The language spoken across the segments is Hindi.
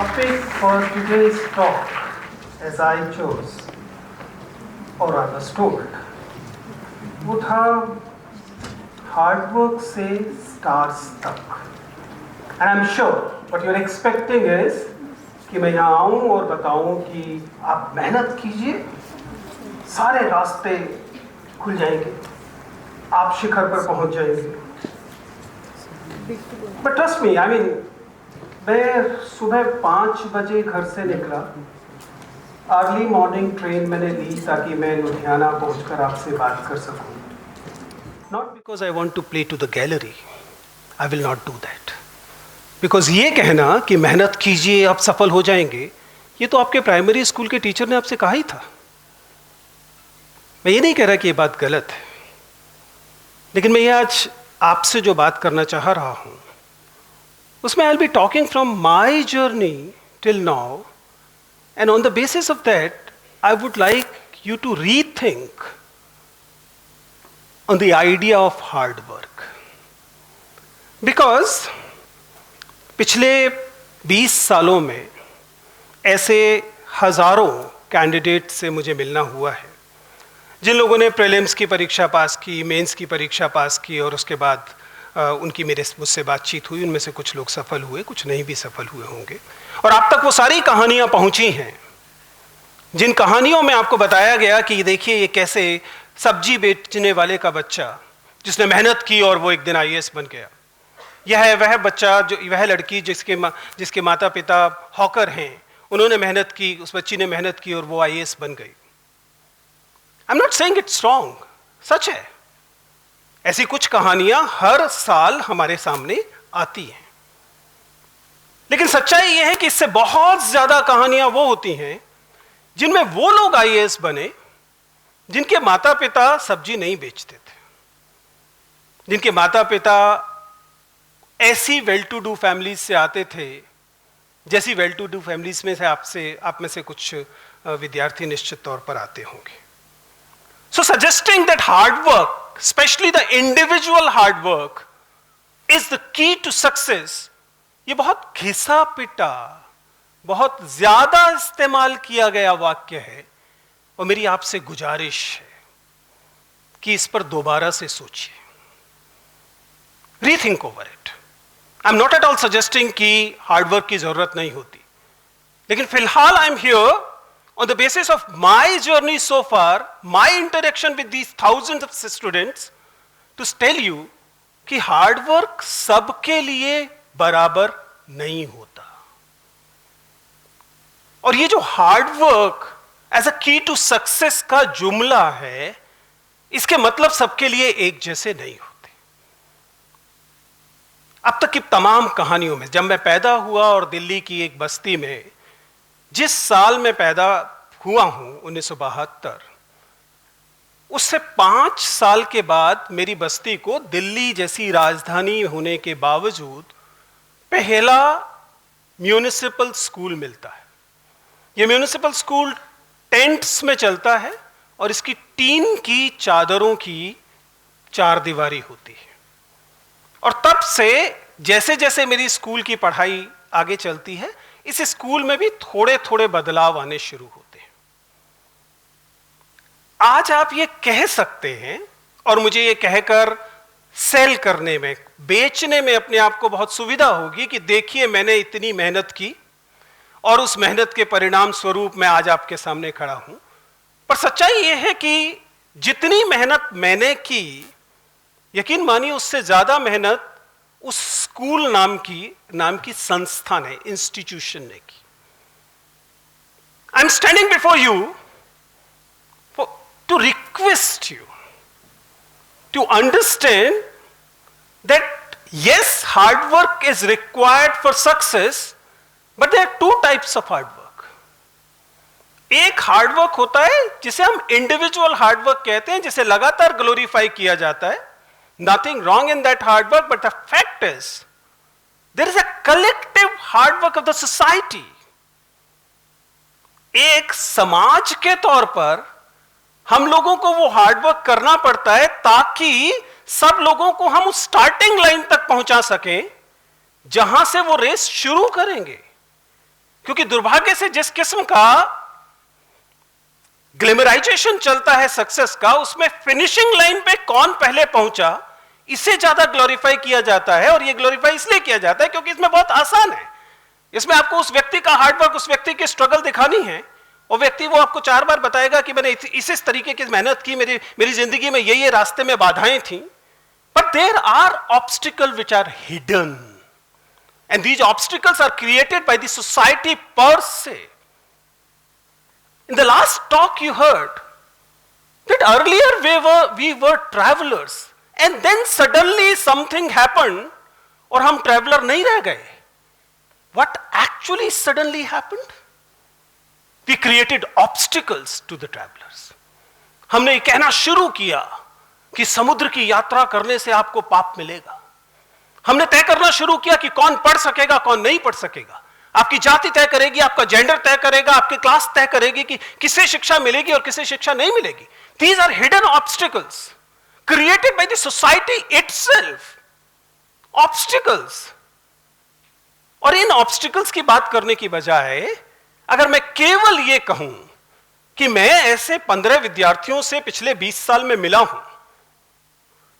topic for today's talk, as I chose, or I was told, वो था hard work से stars तक. And I'm sure what you're expecting is कि मैं यहाँ आऊँ और बताऊँ कि आप मेहनत कीजिए, सारे रास्ते खुल जाएंगे, आप शिखर पर पहुँच जाएंगे. But trust me, I mean, मैं सुबह 5 बजे घर से निकला. अर्ली मॉर्निंग ट्रेन मैंने ली ताकि मैं लुधियाना पहुंचकर आपसे बात कर सकूं. Not because I want to play to the gallery. I will not do that. Because ये कहना कि मेहनत कीजिए आप सफल हो जाएंगे, ये तो आपके प्राइमरी स्कूल के टीचर ने आपसे कहा ही था. मैं ये नहीं कह रहा कि ये बात गलत है, लेकिन मैं ये आज आपसे जो बात करना चाह रहा हूं उसमें I'll be talking from my journey till now, and on the basis of that I would like you to rethink on the idea of hard work. Because पिछले 20 सालों में ऐसे हजारों कैंडिडेट से मुझे मिलना हुआ है जिन लोगों ने प्रीलिम्स की परीक्षा पास की, मेंस की परीक्षा पास की और उसके बाद उनकी मुझसे बातचीत हुई. उनमें से कुछ लोग सफल हुए, कुछ नहीं भी सफल हुए होंगे. और अब तक वो सारी कहानियां पहुंची हैं जिन कहानियों में आपको बताया गया कि देखिए ये कैसे सब्जी बेचने वाले का बच्चा जिसने मेहनत की और वो एक दिन आईएएस बन गया. यह है वह बच्चा, जो वह लड़की जिसके माता पिता हॉकर हैं, उन्होंने मेहनत की, उस बच्ची ने मेहनत की और वो आईएएस बन गई. I am not saying it's wrong, सच है. ऐसी कुछ कहानियां हर साल हमारे सामने आती हैं. लेकिन सच्चाई यह है कि इससे बहुत ज्यादा कहानियां वो होती हैं जिनमें वो लोग आईएएस बने जिनके माता पिता सब्जी नहीं बेचते थे, जिनके माता पिता ऐसी वेल टू डू फैमिलीज से आते थे जैसी वेल टू डू फैमिलीज में से आप में से कुछ विद्यार्थी निश्चित तौर पर आते होंगे. So suggesting that hard work, especially the individual hard work, is the key to success, ये बहुत घिसा पिटा, बहुत ज्यादा इस्तेमाल किया गया वाक्य है. और मेरी आपसे गुजारिश है कि इस पर दोबारा से सोचिए. Rethink over it. I am not at all suggesting कि हार्ड वर्क की जरूरत नहीं होती, लेकिन फिलहाल I am here on the basis of my journey so far, my interaction with these thousands of students, to tell you कि हार्ड वर्क सबके लिए बराबर नहीं होता. और ये जो हार्ड वर्क एज अ की टू सक्सेस का जुमला है, इसके मतलब सबके लिए एक जैसे नहीं होते. अब तक की तमाम कहानियों में, जब मैं पैदा हुआ और दिल्ली की एक बस्ती में, जिस साल में पैदा हुआ हूं 1972, उससे 5 साल के बाद मेरी बस्ती को दिल्ली जैसी राजधानी होने के बावजूद पहला म्यूनिसिपल स्कूल मिलता है. यह म्यूनिसिपल स्कूल टेंट्स में चलता है और इसकी टीन की चादरों की चारदीवारी होती है. और तब से जैसे जैसे मेरी स्कूल की पढ़ाई आगे चलती है, इस स्कूल में भी थोड़े थोड़े बदलाव आने शुरू होते हैं. आज आप ये कह सकते हैं, और मुझे ये कहकर सेल करने में, बेचने में अपने आप को बहुत सुविधा होगी कि देखिए मैंने इतनी मेहनत की और उस मेहनत के परिणाम स्वरूप मैं आज आपके सामने खड़ा हूं. पर सच्चाई ये है कि जितनी मेहनत मैंने की, यकीन मानिए उससे ज्यादा मेहनत उस स्कूल नाम की संस्था ने, इंस्टीट्यूशन ने की. I am standing before you to request you to understand that yes, hard work is required for success, but there are two types of hard work. एक हार्ड वर्क होता है जिसे हम इंडिविजुअल हार्ड वर्क कहते हैं, जिसे लगातार ग्लोरीफाई किया जाता है. Nothing wrong in that hard work, but the fact is there is a collective hard work of the society. एक समाज के तौर पर हम लोगों को वो हार्ड वर्क करना पड़ता है ताकि सब लोगों को हम उस स्टार्टिंग लाइन तक पहुंचा सकें जहां से वो रेस शुरू करेंगे. क्योंकि दुर्भाग्य से जिस किस्म का ग्लैमराइजेशन चलता है सक्सेस का, उसमें फिनिशिंग लाइन पे कौन पहले पहुंचा इसे ज्यादा ग्लोरीफाई किया जाता है। और ये ग्लोरीफाई इसलिए किया जाता है क्योंकि इसमें बहुत आसान है। इसमें आपको उस व्यक्ति का हार्डवर्क, उस व्यक्ति की स्ट्रगल दिखानी है, और व्यक्ति वो आपको 4 बार बताएगा कि मैंने इस तरीके की मेहनत की, मेरी जिंदगी में ये रास्ते में बाधाएं थी। But there are obstacle which are hidden, and these obstacles are created by the society per se. In the last talk you heard that earlier we were travelers, and then suddenly something happened और हम traveler नहीं रह गए। What actually suddenly happened? We created obstacles to the travelers. हमने ये कहना शुरू किया कि समुद्र की यात्रा करने से आपको पाप मिलेगा। हमने तय करना शुरू किया कि कौन पढ़ सकेगा, कौन नहीं पढ़ सकेगा। आपकी जाति तय करेगी, आपका जेंडर तय करेगा, आपकी क्लास तय करेगी कि किसे शिक्षा मिलेगी और किसे शिक्षा नहीं मिलेगी। These are hidden obstacles created by the society itself. Obstacles. और इन ऑब्स्टिकल्स की बात करने की बजाय अगर मैं केवल ये कहूं कि मैं ऐसे 15 विद्यार्थियों से पिछले 20 साल में मिला हूं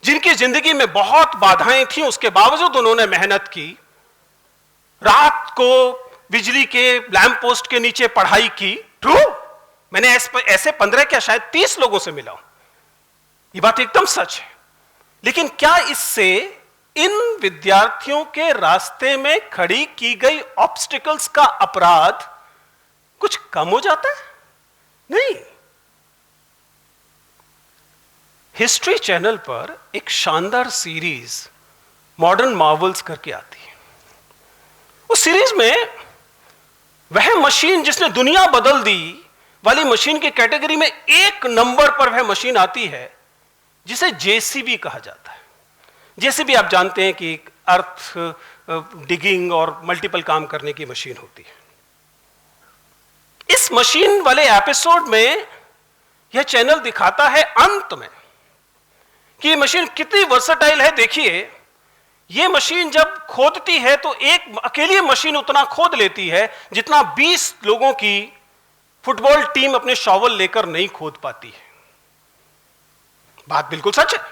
जिनकी जिंदगी में बहुत बाधाएं थी, उसके बावजूद उन्होंने मेहनत की, रात को बिजली के लैंप पोस्ट के नीचे पढ़ाई की। ट्रू, मैंने ऐसे 15 क्या शायद 30 लोगों से मिला हूं, ये बात एकदम सच है। लेकिन क्या इससे इन विद्यार्थियों के रास्ते में खड़ी की गई ऑब्स्टिकल्स का अपराध कुछ कम हो जाता है? नहीं। हिस्ट्री चैनल पर एक शानदार सीरीज मॉडर्न मार्वल्स करके आती है। उस सीरीज में वह मशीन जिसने दुनिया बदल दी वाली मशीन की कैटेगरी में 1 नंबर पर वह मशीन आती है जिसे जेसीबी कहा जाता है। जेसीबी आप जानते हैं कि एक अर्थ डिगिंग और मल्टीपल काम करने की मशीन होती है। इस मशीन वाले एपिसोड में यह चैनल दिखाता है अंत में कि ये मशीन कितनी वर्सेटाइल है। देखिए, ये मशीन जब खोदती है तो एक अकेली मशीन उतना खोद लेती है जितना 20 लोगों की फुटबॉल टीम अपने शॉवल लेकर नहीं खोद पाती है। बात बिल्कुल सच है।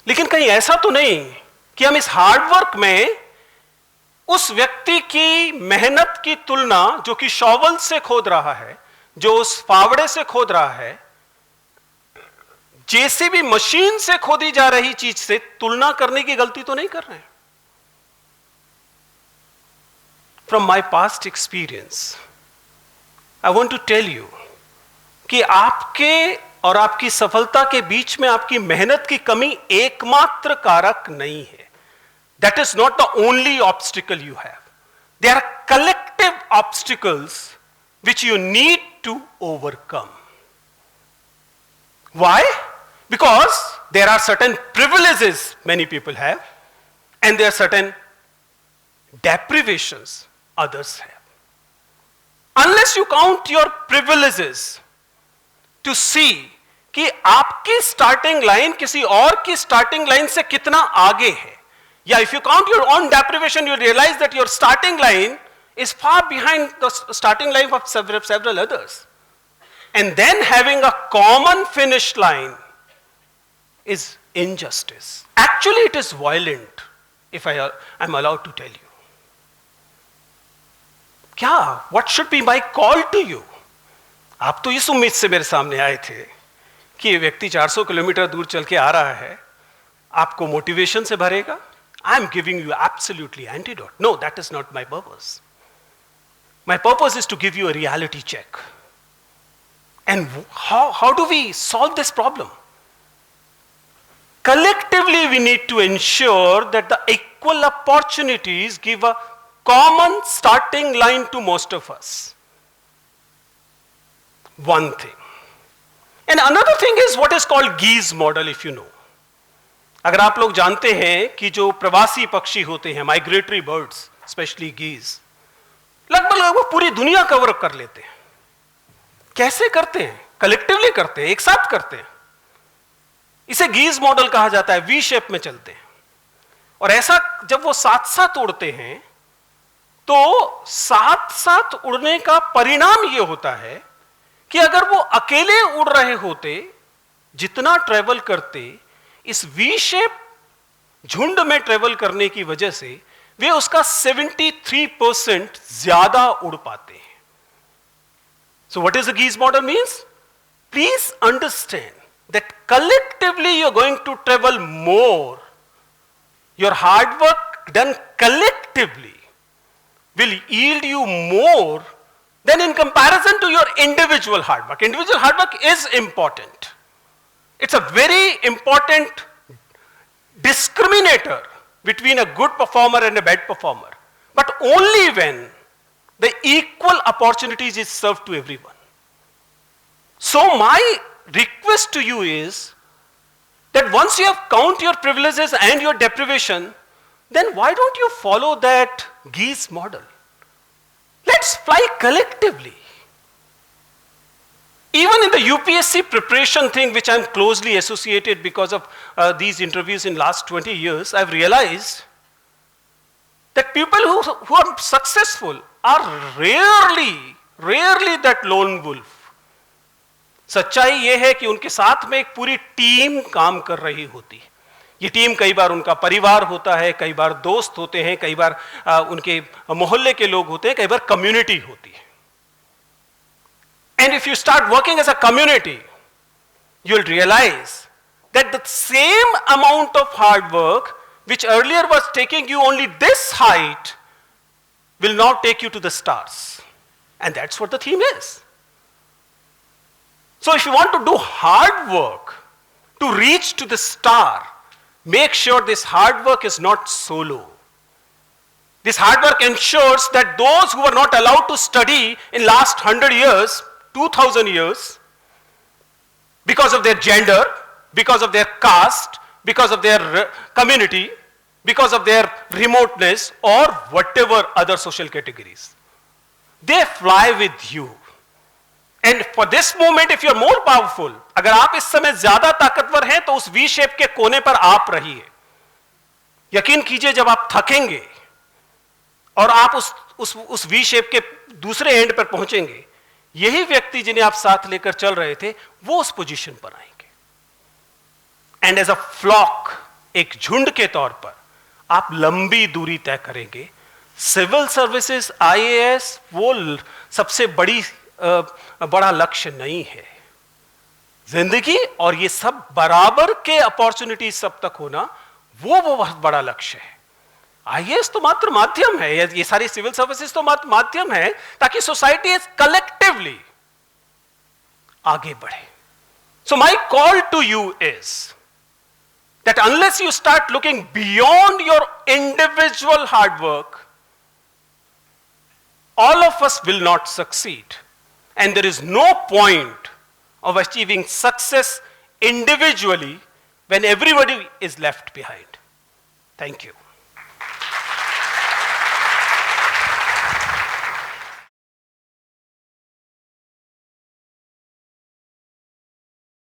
लेकिन कहीं ऐसा तो नहीं कि हम इस हार्डवर्क में उस व्यक्ति की मेहनत की तुलना, जो कि शॉवल से खोद रहा है, जो उस फावड़े से खोद रहा है, जेसीबी मशीन से खोदी जा रही चीज से तुलना करने की गलती तो नहीं कर रहे हैं। From my past experience I want to tell you कि आपके और आपकी सफलता के बीच में आपकी मेहनत की कमी एकमात्र कारक नहीं है। That is not the only obstacle you have. There are collective obstacles which you need to overcome. Why? Because there are certain privileges many people have, and there are certain deprivations others have. Unless you count your privileges to see कि आपकी स्टार्टिंग लाइन किसी और की स्टार्टिंग लाइन से कितना आगे है, या if you count your own deprivation, you realize that your starting line is far behind the starting line of several others. And then having a common finish line is injustice. Actually, it is violent, if I am allowed to tell you. क्या? What should be my call to you? आप तो इस उम्मीद से मेरे सामने आए थे कि ये व्यक्ति 400 किलोमीटर दूर चल के आ रहा है, आपको मोटिवेशन से भरेगा। I am giving you absolutely antidote. No, that is not my purpose. My purpose is to give you a reality check. And how do we solve this problem? Collectively, we need to ensure that the equal opportunities give a common starting line to most of us. One thing. And another thing is what is called Geese model, if you know. अगर आप लोग जानते हैं कि जो प्रवासी पक्षी होते हैं, माइग्रेटरी बर्ड्स, स्पेशली गीज, लगभग पूरी दुनिया कवर कर लेते हैं। कैसे करते हैं? कलेक्टिवली करते हैं, एक साथ करते हैं। इसे गीज मॉडल कहा जाता है। वी शेप में चलते हैं, और ऐसा जब वो साथ साथ उड़ते हैं तो साथ साथ उड़ने का परिणाम यह होता है कि अगर वो अकेले उड़ रहे होते, जितना ट्रेवल करते, इस वी शेप झुंड में ट्रेवल करने की वजह से वे उसका 73% ज्यादा उड़ पाते हैं। So what is the geese model means? Please understand that collectively you are going to travel more. Your hard work done collectively will yield you more than in comparison to your individual hard work. Individual hard work is important. It's a very important discriminator between a good performer and a bad performer, but only when the equal opportunities is served to everyone. So my request to you is that once you have count your privileges and your deprivation, then why don't you follow that Geese model? Let's fly collectively. Even in the UPSC preparation thing, which I'm closely associated because of these interviews in last 20 years, I've realized that people who are successful are rarely that lone wolf. सच्चाई यह है कि उनके साथ में एक पूरी टीम काम कर रही होती है. ये टीम कई बार उनका परिवार होता है, कई बार दोस्त होते हैं, कई बार उनके मोहल्ले के लोग होते हैं, कई बार कम्युनिटी होती है. And if you start working as a community, you'll realize that the same amount of hard work which earlier was taking you only this height will now take you to the stars. And that's what the theme is. So if you want to do hard work to reach to the star, make sure this hard work is not solo. This hard work ensures that those who were not allowed to study in last 100 years, 2000 years, because of their gender, because of their caste, because of their community, because of their remoteness, or whatever other social categories, they fly with you. And for this moment, if you are more powerful, अगर आप इस समय ज्यादा ताकतवर हैं तो उस वी शेप के कोने पर आप रहिए. यकीन कीजिए, जब आप थकेंगे और आप उस वी शेप के दूसरे एंड पर पहुंचेंगे, यही व्यक्ति जिन्हें आप साथ लेकर चल रहे थे वो उस पोजीशन पर आएंगे. एंड एज अ फ्लॉक, एक झुंड के तौर पर आप लंबी दूरी तय करेंगे. सिविल सर्विसेज, आईएएस वो सबसे बड़ा लक्ष्य नहीं है. जिंदगी और ये सब बराबर के अपॉर्चुनिटी सब तक होना वो बहुत बड़ा लक्ष्य है. आईएएस तो मात्र माध्यम है, ये सारी सिविल सर्विसेज तो मात्र माध्यम है ताकि सोसाइटी कलेक्टिवली आगे बढ़े. So my call to you is that unless you start looking beyond your individual hard work, all of us will not succeed. And there is no point of achieving success individually when everybody is left behind. Thank you.